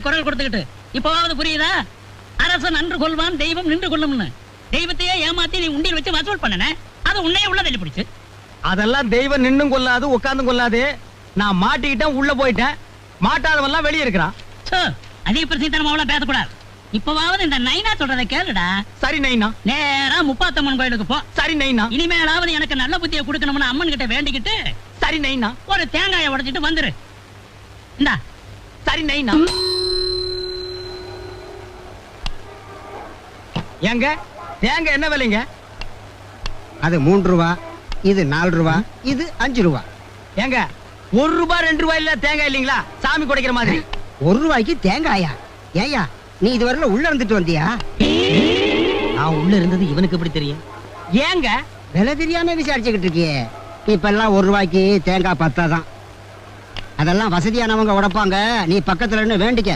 குரல் கொடுத்துக்கிட்டு இப்பவாவது புரியுதா? அரசன் அன்று கொள்வான், தெய்வம் நின்று கொள்ளும்னு. தெய்வத்தையே ஏமாத்தி நீ உண்டியில் வச்சு வசூல் பண்ணன, அது உன்னையே உள்ள தள்ளி பிடிச்சு. அதெல்லாம் தெய்வம் நின்னும் கொள்ளாது, உட்கார்ந்தும் கொள்ளாது. நான் மாட்டிக்கிட்டேன், உள்ள போயிட்டேன். மாட்டாதவெல்லாம் வெளியே இருக்கிறான். அதிக பிரசித்தனமாவெல்லாம் பேசக்கூடாது. இப்பவாவது இந்த நைனா சொல்றதை கேளுடா. சரி நைனா. நேரா முப்பாத்தம்மன் கோயிலுக்கு போ. சரி நைனா. இனிமேலாவது எனக்கு நல்ல புத்தியை கொடுக்கணும்னு அம்மன் கிட்ட வேண்டிக்கிட்டு சரி நைனா ஒரு தேங்காயை உடைச்சிட்டு வந்துரு. இந்தா. சரி நைனா. ஏங்க தேங்காய் என்ன விலைங்க? அது 3 ரூபா, இது 4 ரூபா, இது 5 ரூபா. ஏங்க 1 ரூபா 2 ரூபாய் இல்ல தேங்காய் இல்லீங்களா? சாமி குடைக்கிற மாதிரி. 1 ரூபாய்க்கு தேங்காயா? ஏயா நீ இதுவரையில உள்ள இருந்துட்டு வந்தியா? நான் உள்ள இருந்தது இவனுக்கு எப்படி தெரியும்? ஏங்க விலை தெரியாம விசாரிச்சுக்கிட்டு இருக்கியே. இப்ப எல்லாம் 1 ரூபாய்க்கு தேங்காய் பத்தாதான். அதெல்லாம் வசதியானவங்க உடைப்பாங்க, நீ பக்கத்துல வேண்டிக்க.